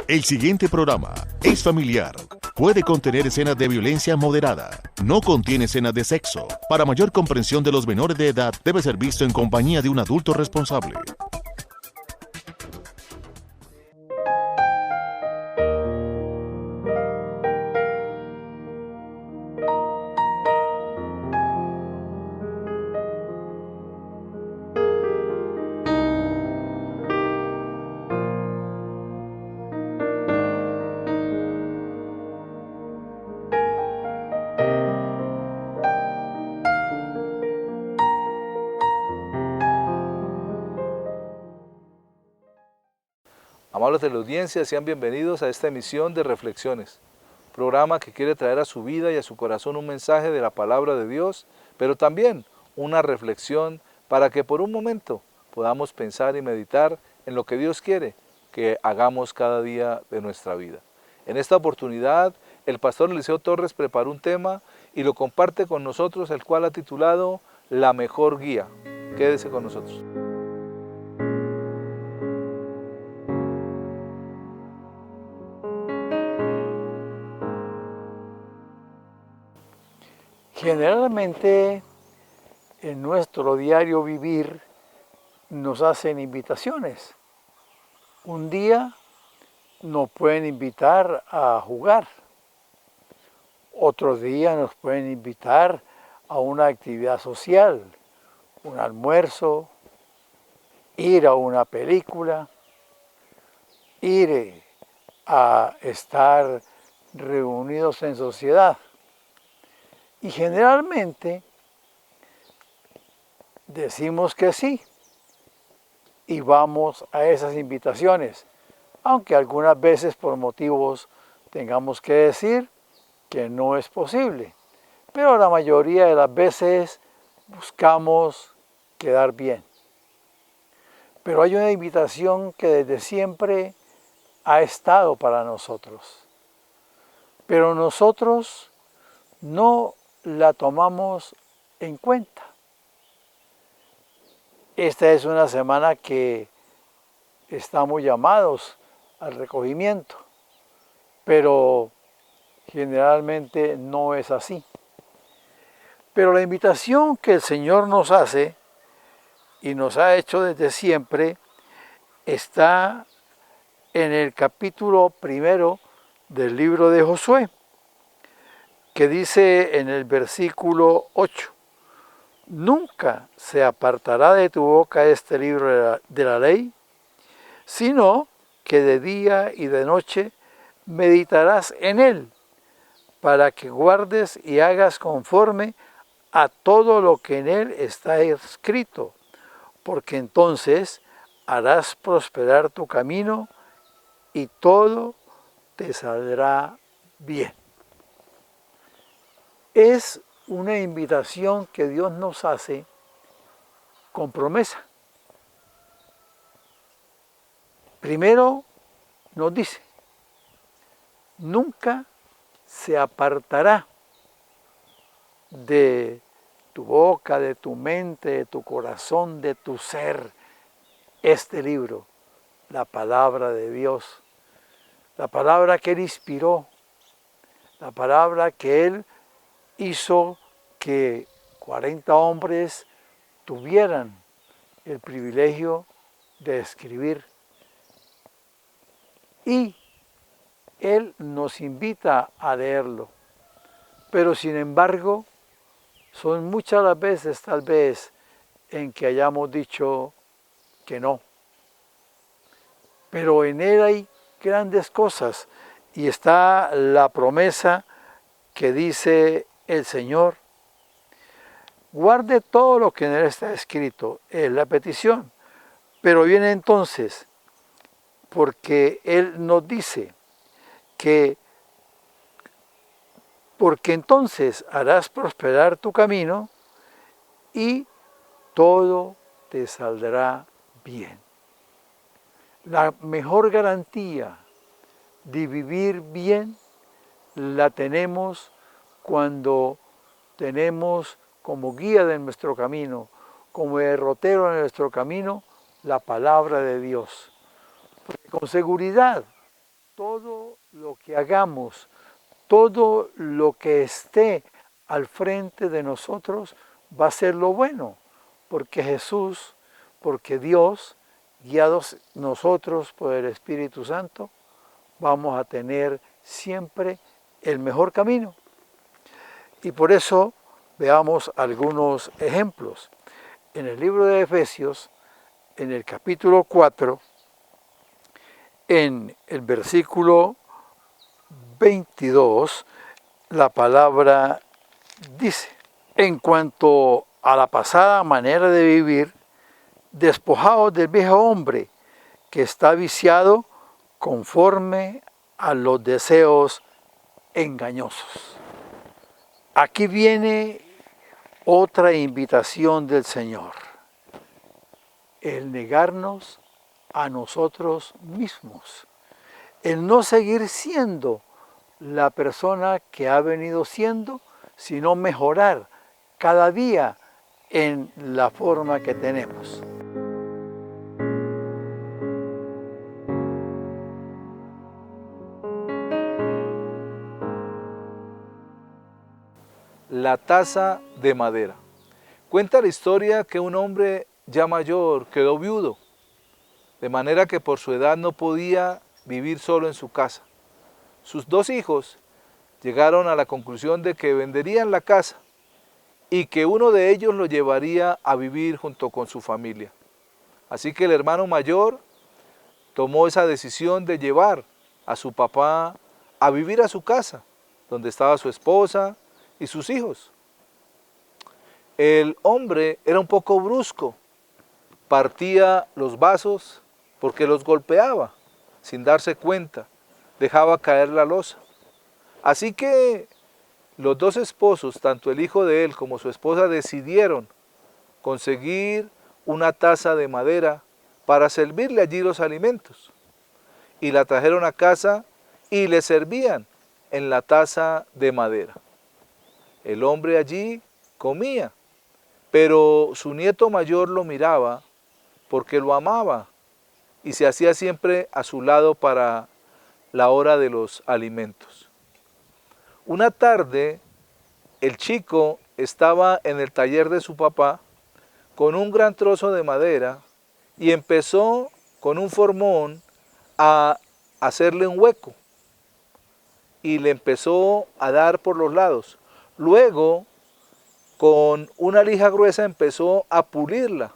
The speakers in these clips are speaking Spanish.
El siguiente programa es familiar. Puede contener escenas de violencia moderada. No contiene escenas de sexo. Para mayor comprensión de los menores de edad, debe ser visto en compañía de un adulto responsable. Amables teleaudiencia, sean bienvenidos a esta emisión de Reflexiones, programa que quiere traer a su vida y a su corazón un mensaje de la palabra de Dios, pero también una reflexión para que por un momento podamos pensar y meditar en lo que Dios quiere que hagamos cada día de nuestra vida. En esta oportunidad, el pastor Eliseo Torres preparó un tema y lo comparte con nosotros, el cual ha titulado La mejor guía. Quédese con nosotros. Generalmente en nuestro diario vivir nos hacen invitaciones. Un día nos pueden invitar a jugar. Otro día nos pueden invitar a una actividad social, un almuerzo, ir a una película, ir a estar reunidos en sociedad. Y generalmente decimos que sí y vamos a esas invitaciones, aunque algunas veces por motivos tengamos que decir que no es posible. Pero la mayoría de las veces buscamos quedar bien. Pero hay una invitación que desde siempre ha estado para nosotros. Pero nosotros no la tomamos en cuenta. Esta es una semana que estamos llamados al recogimiento, pero generalmente no es así. Pero la invitación que el Señor nos hace y nos ha hecho desde siempre está en el capítulo 1 del libro de Josué, que dice en el versículo 8, nunca se apartará de tu boca este libro de la ley, sino que de día y de noche meditarás en él, para que guardes y hagas conforme a todo lo que en él está escrito, porque entonces harás prosperar tu camino y todo te saldrá bien. Es una invitación que Dios nos hace con promesa. Primero nos dice, nunca se apartará de tu boca, de tu mente, de tu corazón, de tu ser, este libro, la palabra de Dios, la palabra que Él inspiró, la palabra que Él hizo que 40 hombres tuvieran el privilegio de escribir. Y Él nos invita a leerlo. Pero sin embargo, son muchas las veces tal vez en que hayamos dicho que no. Pero en Él hay grandes cosas y está la promesa que dice el Señor. Guarde todo lo que en Él está escrito, es la petición. Pero viene entonces, porque Él nos dice que porque entonces harás prosperar tu camino y todo te saldrá bien. La mejor garantía de vivir bien la tenemos cuando tenemos como guía de nuestro camino, como derrotero de nuestro camino, la palabra de Dios. Porque con seguridad todo lo que hagamos, todo lo que esté al frente de nosotros va a ser lo bueno, porque Jesús, porque Dios, guiados nosotros por el Espíritu Santo, vamos a tener siempre el mejor camino. Y por eso veamos algunos ejemplos. En el libro de Efesios, en el capítulo 4, en el versículo 22, la palabra dice: en cuanto a la pasada manera de vivir, despojaos del viejo hombre que está viciado conforme a los deseos engañosos. Aquí viene otra invitación del Señor: el negarnos a nosotros mismos, el no seguir siendo la persona que ha venido siendo, sino mejorar cada día en la forma que tenemos. La taza de madera. Cuenta la historia que un hombre ya mayor quedó viudo, de manera que por su edad no podía vivir solo en su casa. Sus dos hijos llegaron a la conclusión de que venderían la casa y que uno de ellos lo llevaría a vivir junto con su familia. Así que el hermano mayor tomó esa decisión de llevar a su papá a vivir a su casa, donde estaba su esposa y sus hijos. El hombre era un poco brusco, partía los vasos porque los golpeaba sin darse cuenta, dejaba caer la loza. Así que los dos esposos, tanto el hijo de él como su esposa, decidieron conseguir una taza de madera para servirle allí los alimentos. Y la trajeron a casa y le servían en la taza de madera. El hombre allí comía, pero su nieto mayor lo miraba porque lo amaba y se hacía siempre a su lado para la hora de los alimentos. Una tarde, el chico estaba en el taller de su papá con un gran trozo de madera y empezó con un formón a hacerle un hueco y le empezó a dar por los lados. Luego, con una lija gruesa empezó a pulirla.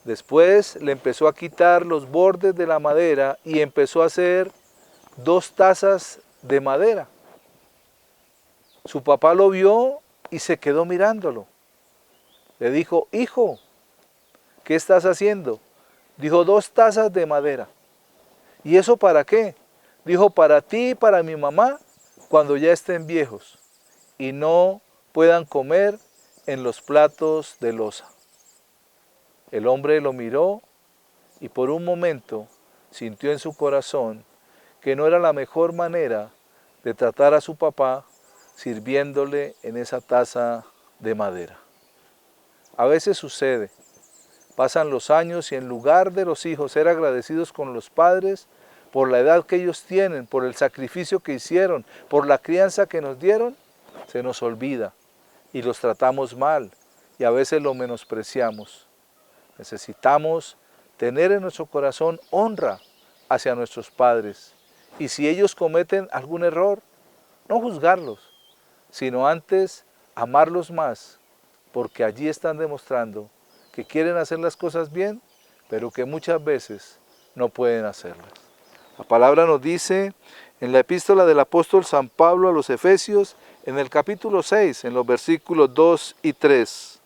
Después le empezó a quitar los bordes de la madera y empezó a hacer 2 tazas de madera. Su papá lo vio y se quedó mirándolo. Le dijo: hijo, ¿qué estás haciendo? Dijo: 2 tazas de madera. ¿Y eso para qué? Dijo: para ti y para mi mamá cuando ya estén viejos y no puedan comer en los platos de loza. El hombre lo miró y por un momento sintió en su corazón que no era la mejor manera de tratar a su papá sirviéndole en esa taza de madera. A veces sucede, pasan los años y en lugar de los hijos ser agradecidos con los padres por la edad que ellos tienen, por el sacrificio que hicieron, por la crianza que nos dieron, se nos olvida y los tratamos mal y a veces lo menospreciamos. Necesitamos tener en nuestro corazón honra hacia nuestros padres y si ellos cometen algún error, no juzgarlos, sino antes amarlos más, porque allí están demostrando que quieren hacer las cosas bien, pero que muchas veces no pueden hacerlas. La palabra nos dice en la epístola del apóstol San Pablo a los Efesios, en el capítulo 6, en los versículos 2 y 3.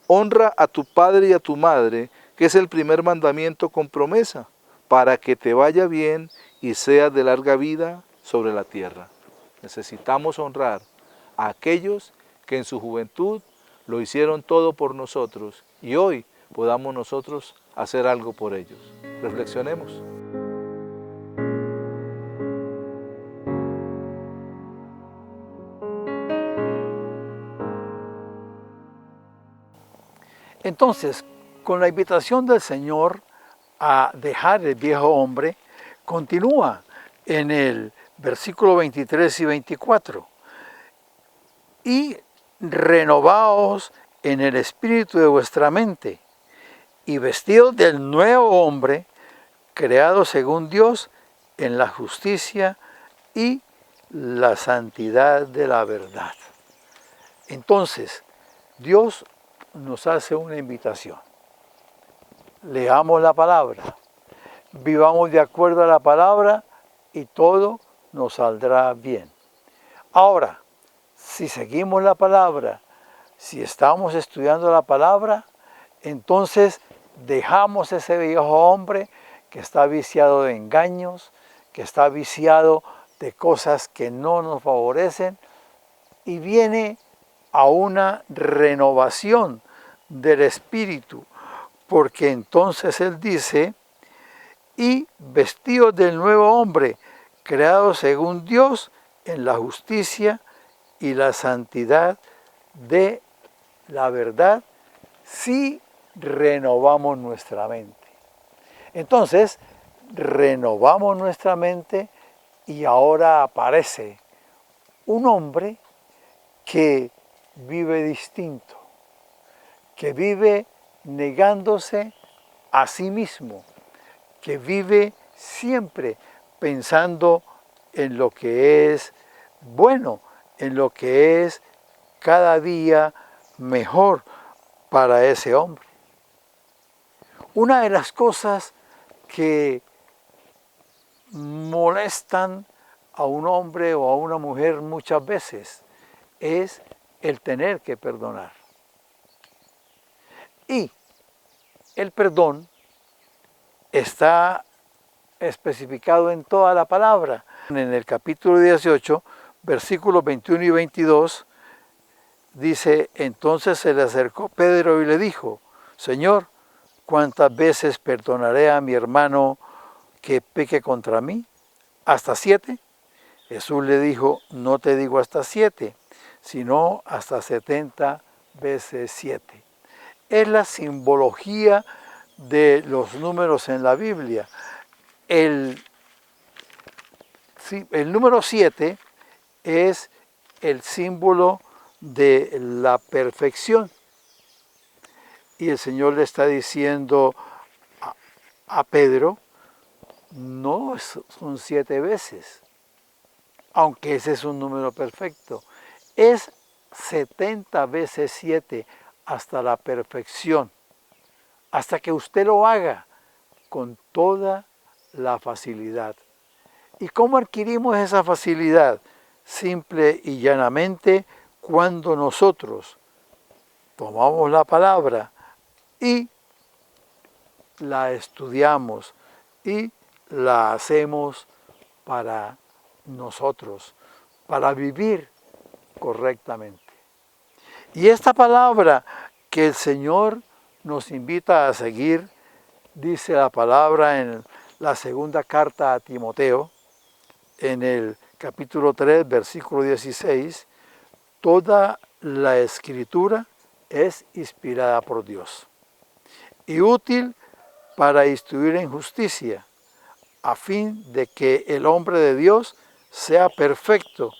Honra a tu padre y a tu madre, que es el primer mandamiento con promesa, para que te vaya bien y seas de larga vida sobre la tierra. Necesitamos honrar a aquellos que en su juventud lo hicieron todo por nosotros y hoy podamos nosotros hacer algo por ellos. Reflexionemos. Entonces, con la invitación del Señor a dejar el viejo hombre, Continúa en el versículo 23 y 24. Y renovaos en el espíritu de vuestra mente, y vestidos del nuevo hombre, creado según Dios en la justicia y la santidad de la verdad. Entonces, Dios nos hace una invitación. Leamos la palabra, vivamos de acuerdo a la palabra y todo nos saldrá bien. Ahora, si seguimos la palabra, si estamos estudiando la palabra, entonces dejamos ese viejo hombre que está viciado de engaños, que está viciado de cosas que no nos favorecen, y viene a una renovación del espíritu, porque entonces él dice, y vestidos del nuevo hombre, creado según Dios en la justicia y la santidad de la verdad, si renovamos nuestra mente. Entonces, renovamos nuestra mente y ahora aparece un hombre que vive distinto, que vive negándose a sí mismo, que vive siempre pensando en lo que es bueno, en lo que es cada día mejor para ese hombre. Una de las cosas que molestan a un hombre o a una mujer muchas veces es el tener que perdonar. Y el perdón está especificado en toda la palabra. En el capítulo 18, versículos 21 y 22, dice, entonces se le acercó Pedro y le dijo, Señor, ¿cuántas veces perdonaré a mi hermano que peque contra mí? ¿Hasta 7? Jesús le dijo, no te digo hasta 7, sino hasta 70 veces 7. Es la simbología de los números en la Biblia. El número 7 es el símbolo de la perfección. Y el Señor le está diciendo a Pedro, no son 7 veces, aunque ese es un número perfecto. Es 70 veces 7 hasta la perfección, hasta que usted lo haga con toda la facilidad. ¿Y cómo adquirimos esa facilidad? Simple y llanamente cuando nosotros tomamos la palabra y la estudiamos y la hacemos para nosotros, para vivir correctamente. Y esta palabra que el Señor nos invita a seguir, dice la palabra en la segunda carta a Timoteo, en el capítulo 3, versículo 16, toda la Escritura es inspirada por Dios y útil para instruir en justicia, a fin de que el hombre de Dios sea perfecto,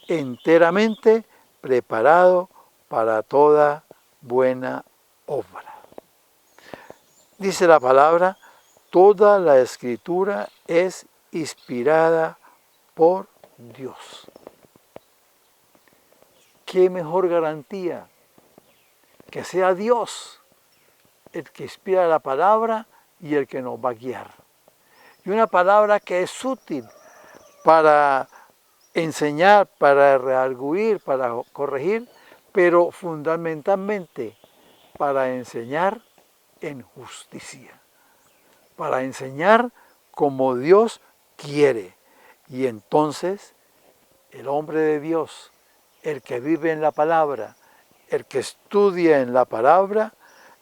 enteramente preparado para toda buena obra. Dice la palabra, toda la Escritura es inspirada por Dios. ¿Qué mejor garantía que sea Dios el que inspira la palabra y el que nos va a guiar? Y una palabra que es útil para enseñar, para redarguir, para corregir, pero fundamentalmente para enseñar en justicia, para enseñar como Dios quiere. Y entonces el hombre de Dios, el que vive en la palabra, el que estudia en la palabra,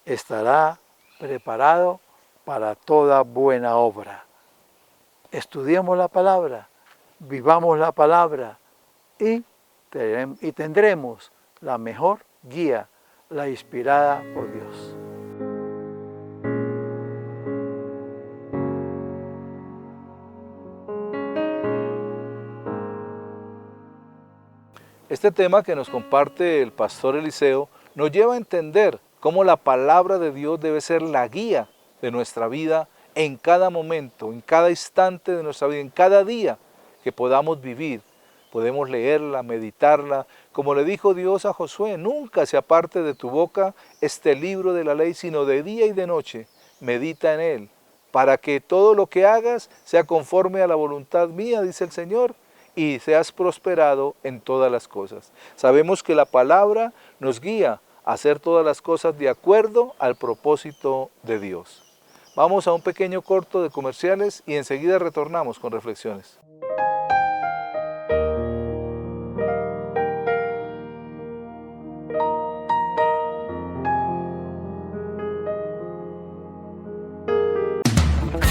estará preparado para toda buena obra. Estudiemos la palabra, vivamos la palabra y tendremos la mejor guía, la inspirada por Dios. Este tema que nos comparte el pastor Eliseo nos lleva a entender cómo la palabra de Dios debe ser la guía de nuestra vida en cada momento, en cada instante de nuestra vida, en cada día que podamos vivir. Podemos leerla, meditarla, como le dijo Dios a Josué: nunca se aparte de tu boca este libro de la ley, sino de día y de noche, medita en él, para que todo lo que hagas sea conforme a la voluntad mía, dice el Señor, y seas prosperado en todas las cosas. Sabemos que la palabra nos guía a hacer todas las cosas de acuerdo al propósito de Dios. Vamos a un pequeño corto de comerciales y enseguida retornamos con reflexiones.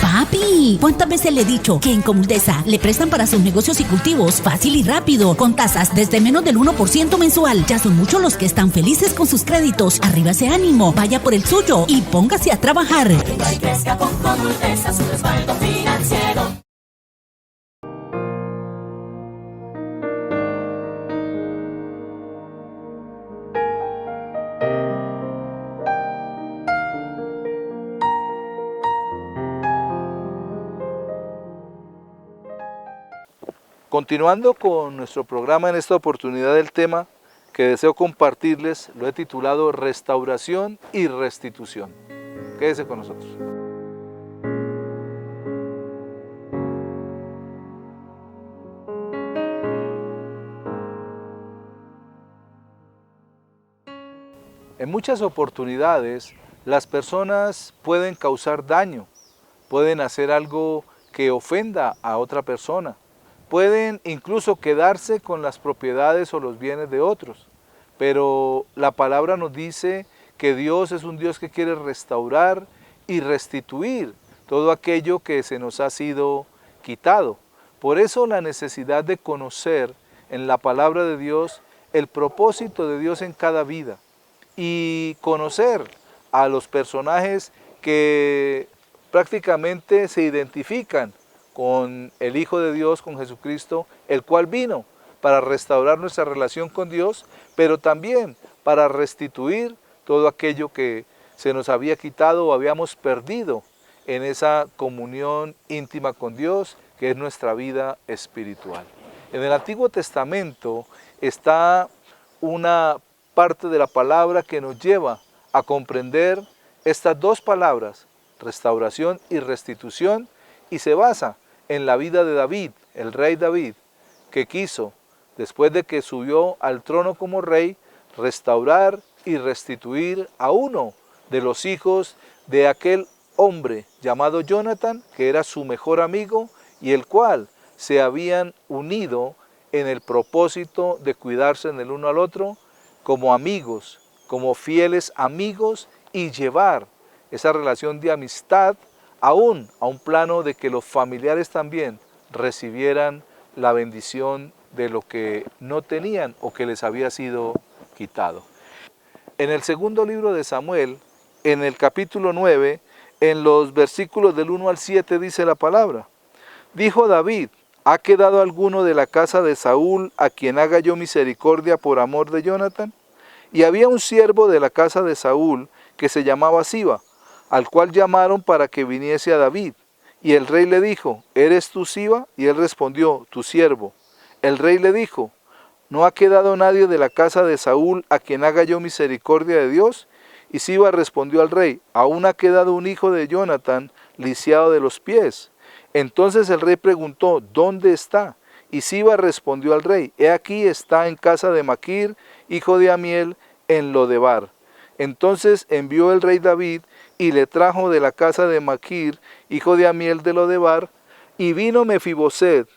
Papi, ¿cuántas veces le he dicho que en Comutesa le prestan para sus negocios y cultivos fácil y rápido, con tasas desde menos del 1% mensual? Ya son muchos los que están felices con sus créditos. Arriba ese ánimo, vaya por el suyo y póngase a trabajar. Arriba y crezca con Comutesa, su respaldo financiero. Continuando con nuestro programa, en esta oportunidad el tema que deseo compartirles lo he titulado Restauración y Restitución. Quédese con nosotros. En muchas oportunidades las personas pueden causar daño, pueden hacer algo que ofenda a otra persona. Pueden incluso quedarse con las propiedades o los bienes de otros. Pero la palabra nos dice que Dios es un Dios que quiere restaurar y restituir todo aquello que se nos ha sido quitado. Por eso la necesidad de conocer en la palabra de Dios el propósito de Dios en cada vida y conocer a los personajes que prácticamente se identifican con el Hijo de Dios, con Jesucristo, el cual vino para restaurar nuestra relación con Dios, pero también para restituir todo aquello que se nos había quitado o habíamos perdido en esa comunión íntima con Dios, que es nuestra vida espiritual. En el Antiguo Testamento está una parte de la palabra que nos lleva a comprender estas dos palabras, restauración y restitución, y se basa en la vida de David, el rey David, que quiso, después de que subió al trono como rey, restaurar y restituir a uno de los hijos de aquel hombre llamado Jonatán, que era su mejor amigo y el cual se habían unido en el propósito de cuidarse en el uno al otro como amigos, como fieles amigos, y llevar esa relación de amistad aún a un plano de que los familiares también recibieran la bendición de lo que no tenían o que les había sido quitado. En el segundo libro de Samuel, en el capítulo 9, en los versículos del 1 al 7 dice la palabra: dijo David: ¿ha quedado alguno de la casa de Saúl a quien haga yo misericordia por amor de Jonatán? Y había un siervo de la casa de Saúl que se llamaba Siba, al cual llamaron para que viniese a David. Y el rey le dijo: ¿eres tú Siba? Y él respondió: tu siervo. El rey le dijo: ¿no ha quedado nadie de la casa de Saúl a quien haga yo misericordia de Dios? Y Siba respondió al rey: aún ha quedado un hijo de Jonatán, lisiado de los pies. Entonces el rey preguntó: ¿dónde está? Y Siba respondió al rey: he aquí está en casa de Maquir, hijo de Amiel, en Lodebar. Entonces envió el rey David y le trajo de la casa de Maquir, hijo de Amiel de Lodebar, y vino Mefiboset,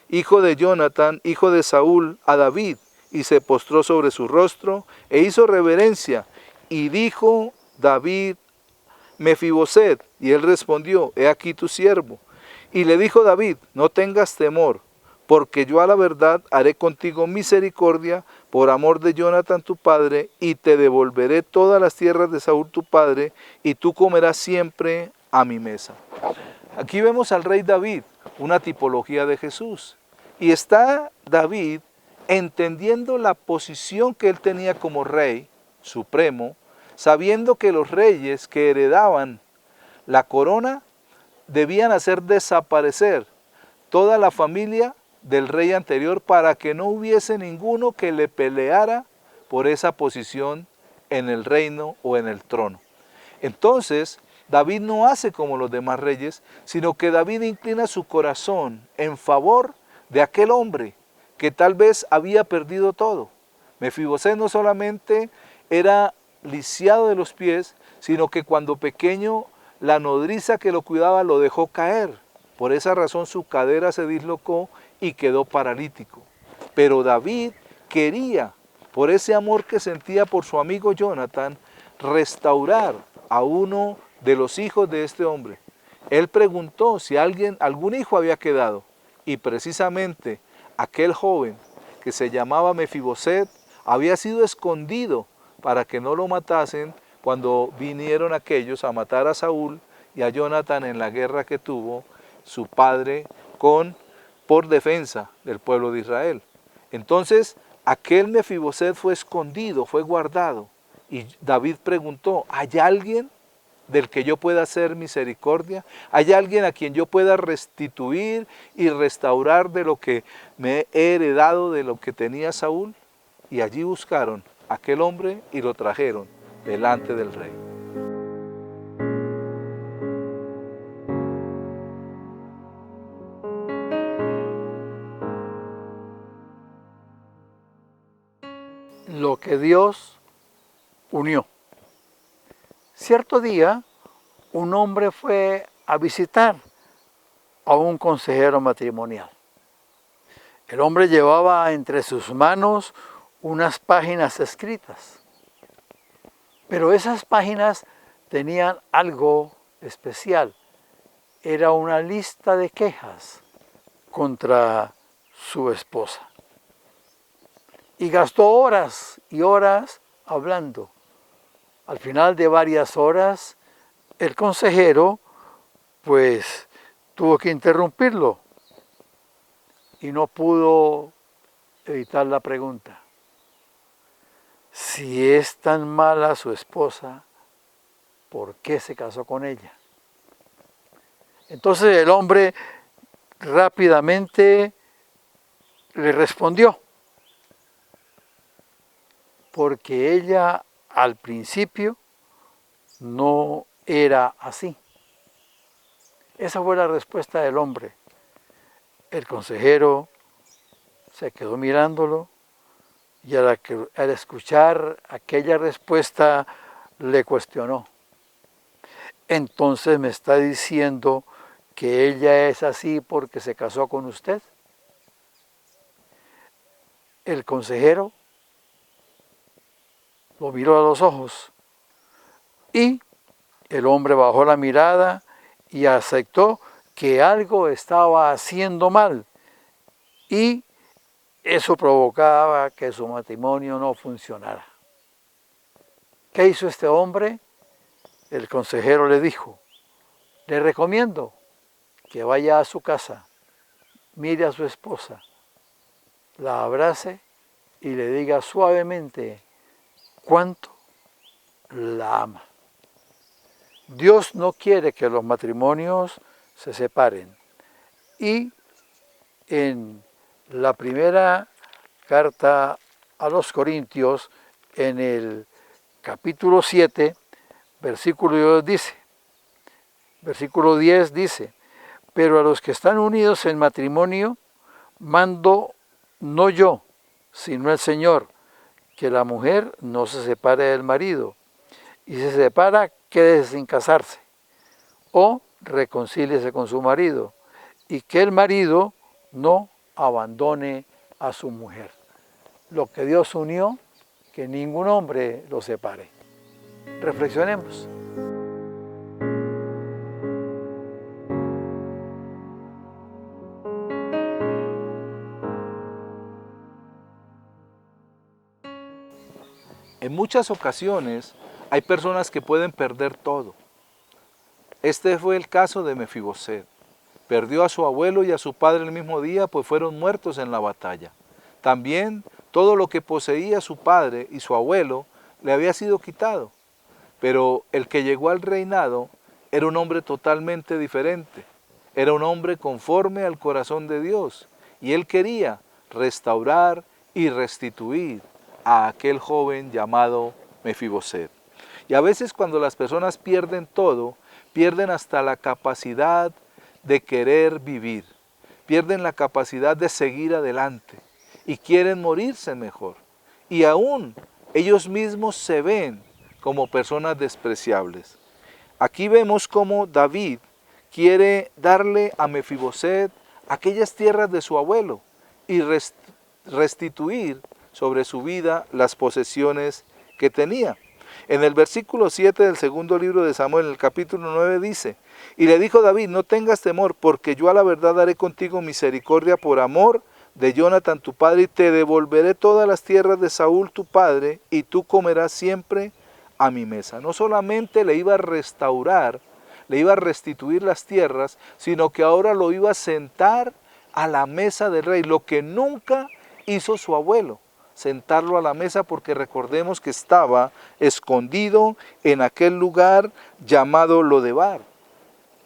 hijo de Jonatán, hijo de Saúl, a David, y se postró sobre su rostro, e hizo reverencia, y dijo David: Mefiboset, y él respondió: he aquí tu siervo. Y le dijo David: no tengas temor, porque yo a la verdad haré contigo misericordia por amor de Jonatán tu padre, y te devolveré todas las tierras de Saúl tu padre, y tú comerás siempre a mi mesa. Aquí vemos al rey David, una tipología de Jesús. Y está David entendiendo la posición que él tenía como rey supremo, sabiendo que los reyes que heredaban la corona debían hacer desaparecer toda la familia del rey anterior para que no hubiese ninguno que le peleara por esa posición en el reino o en el trono. Entonces, David no hace como los demás reyes, sino que David inclina su corazón en favor de aquel hombre que tal vez había perdido todo. Mefiboset no solamente era lisiado de los pies, sino que cuando pequeño la nodriza que lo cuidaba lo dejó caer. Por esa razón su cadera se dislocó y quedó paralítico. Pero David quería, por ese amor que sentía por su amigo Jonathan, restaurar a uno de los hijos de este hombre. Él preguntó si algún hijo había quedado, y precisamente aquel joven que se llamaba Mefiboset había sido escondido para que no lo matasen cuando vinieron aquellos a matar a Saúl y a Jonathan en la guerra que tuvo su padre por defensa del pueblo de Israel. Entonces, aquel Mefiboset fue escondido, fue guardado, y David preguntó, ¿hay alguien del que yo pueda hacer misericordia? ¿Hay alguien a quien yo pueda restituir y restaurar de lo que me he heredado de lo que tenía Saúl? Y allí buscaron a aquel hombre y lo trajeron delante del rey. Lo que Dios unió. Cierto día, un hombre fue a visitar a un consejero matrimonial. El hombre llevaba entre sus manos unas páginas escritas, pero esas páginas tenían algo especial. Era una lista de quejas contra su esposa. Y gastó horas y horas hablando. Al final de varias horas, el consejero pues tuvo que interrumpirlo y no pudo evitar la pregunta. Si es tan mala su esposa, ¿por qué se casó con ella? Entonces el hombre rápidamente le respondió, porque ella al principio no era así. Esa fue la respuesta del hombre. El consejero se quedó mirándolo y al escuchar aquella respuesta le cuestionó. Entonces me está diciendo que ella es así porque se casó con usted. El consejero lo miró a los ojos y el hombre bajó la mirada y aceptó que algo estaba haciendo mal y eso provocaba que su matrimonio no funcionara. ¿Qué hizo este hombre? El consejero le dijo, le recomiendo que vaya a su casa, mire a su esposa, la abrace y le diga suavemente cuánto la ama. Dios no quiere que los matrimonios se separen. Y en la primera carta a los Corintios, en el capítulo 7, versículo 10 dice, pero a los que están unidos en matrimonio, mando no yo, sino el Señor, que la mujer no se separe del marido, y si se separa, quédese sin casarse, o reconcíliese con su marido, y que el marido no abandone a su mujer. Lo que Dios unió, que ningún hombre lo separe. Reflexionemos. En muchas ocasiones hay personas que pueden perder todo. Este fue el caso de Mefiboset. Perdió a su abuelo y a su padre el mismo día, pues fueron muertos en la batalla. También todo lo que poseía su padre y su abuelo le había sido quitado. Pero el que llegó al reinado era un hombre totalmente diferente. Era un hombre conforme al corazón de Dios. Y él quería restaurar y restituir a aquel joven llamado Mefiboset. Y a veces cuando las personas pierden todo, pierden hasta la capacidad de querer vivir. Pierden la capacidad de seguir adelante y quieren morirse mejor. Y aún ellos mismos se ven como personas despreciables. Aquí vemos cómo David quiere darle a Mefiboset aquellas tierras de su abuelo y restituir sobre su vida las posesiones que tenía. En el versículo 7 del segundo libro de Samuel, en el capítulo 9 dice, y le dijo David, no tengas temor, porque yo a la verdad haré contigo misericordia por amor de Jonathan tu padre, y te devolveré todas las tierras de Saúl tu padre, y tú comerás siempre a mi mesa. No solamente le iba a restaurar, le iba a restituir las tierras, sino que ahora lo iba a sentar a la mesa del rey, lo que nunca hizo su abuelo, sentarlo a la mesa, porque recordemos que estaba escondido en aquel lugar llamado Lodebar.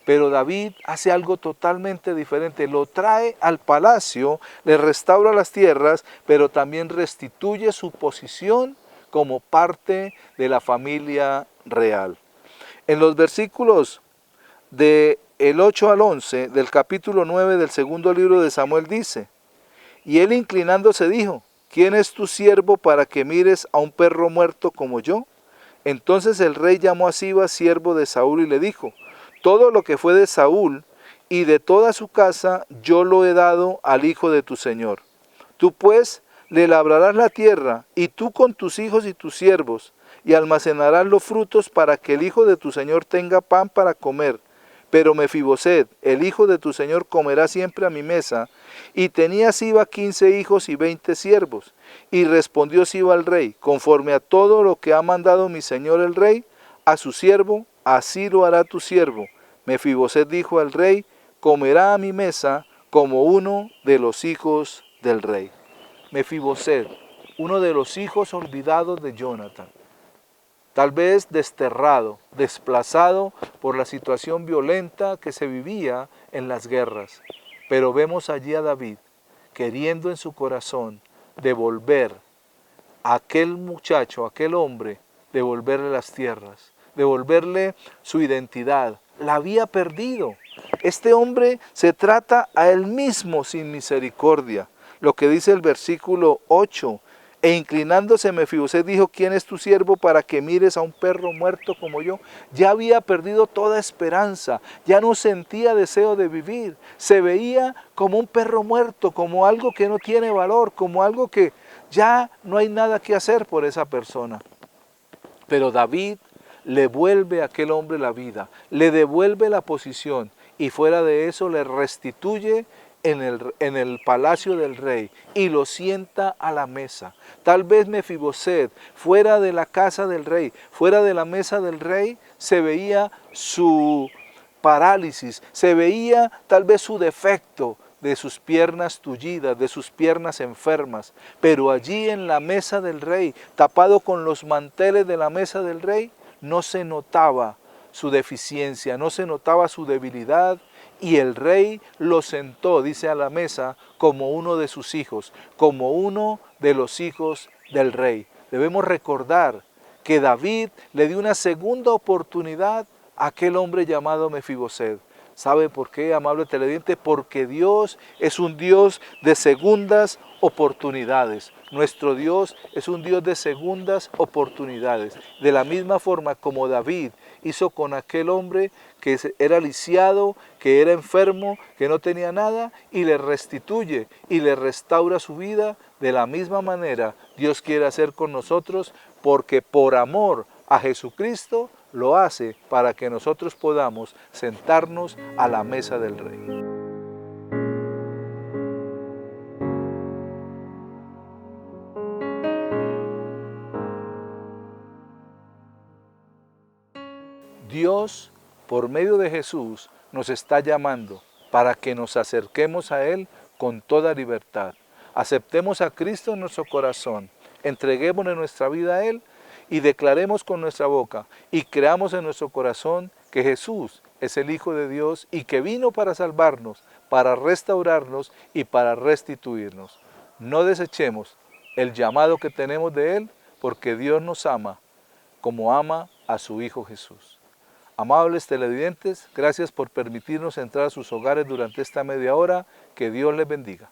Pero David hace algo totalmente diferente, lo trae al palacio, le restaura las tierras, pero también restituye su posición como parte de la familia real. En los versículos del 8 al 11 del capítulo 9 del segundo libro de Samuel dice, y él inclinándose dijo, ¿quién es tu siervo para que mires a un perro muerto como yo? Entonces el rey llamó a Siba, siervo de Saúl, y le dijo, todo lo que fue de Saúl y de toda su casa yo lo he dado al hijo de tu señor. Tú pues le labrarás la tierra, y tú con tus hijos y tus siervos, y almacenarás los frutos para que el hijo de tu señor tenga pan para comer. Pero Mefiboset, el hijo de tu señor, comerá siempre a mi mesa. Y tenía Siba 15 hijos y 20 siervos. Y respondió Siba al rey, conforme a todo lo que ha mandado mi señor el rey, a su siervo, así lo hará tu siervo. Mefiboset dijo al rey, comerá a mi mesa como uno de los hijos del rey. Mefiboset, uno de los hijos olvidados de Jonathan, tal vez desterrado, desplazado por la situación violenta que se vivía en las guerras. Pero vemos allí a David queriendo en su corazón devolver a aquel muchacho, a aquel hombre, devolverle las tierras, devolverle su identidad. La había perdido. Este hombre se trata a él mismo sin misericordia. Lo que dice el versículo 8, e inclinándose Mefiboset dijo, ¿quién es tu siervo para que mires a un perro muerto como yo? Ya había perdido toda esperanza, ya no sentía deseo de vivir, se veía como un perro muerto, como algo que no tiene valor, como algo que ya no hay nada que hacer por esa persona. Pero David le vuelve a aquel hombre la vida, le devuelve la posición y fuera de eso le restituye en el palacio del rey y lo sienta a la mesa. Tal vez Mefiboset, fuera de la casa del rey, fuera de la mesa del rey, se veía su parálisis, se veía tal vez su defecto de sus piernas tullidas, de sus piernas enfermas, pero allí en la mesa del rey, tapado con los manteles de la mesa del rey, no se notaba su deficiencia, no se notaba su debilidad, y el rey lo sentó, dice, a la mesa como uno de sus hijos, como uno de los hijos del rey. Debemos recordar que David le dio una segunda oportunidad a aquel hombre llamado Mefiboset. ¿Sabe por qué, amable televidente? Porque Dios es un Dios de segundas oportunidades. Nuestro Dios es un Dios de segundas oportunidades. De la misma forma como David hizo con aquel hombre que era lisiado, que era enfermo, que no tenía nada, y le restituye y le restaura su vida, de la misma manera Dios quiere hacer con nosotros, porque por amor a Jesucristo lo hace para que nosotros podamos sentarnos a la mesa del Rey. Dios, por medio de Jesús, nos está llamando para que nos acerquemos a Él con toda libertad. Aceptemos a Cristo en nuestro corazón, entreguémosle nuestra vida a Él y declaremos con nuestra boca y creamos en nuestro corazón que Jesús es el Hijo de Dios y que vino para salvarnos, para restaurarnos y para restituirnos. No desechemos el llamado que tenemos de Él, porque Dios nos ama como ama a su Hijo Jesús. Amables televidentes, gracias por permitirnos entrar a sus hogares durante esta media hora. Que Dios les bendiga.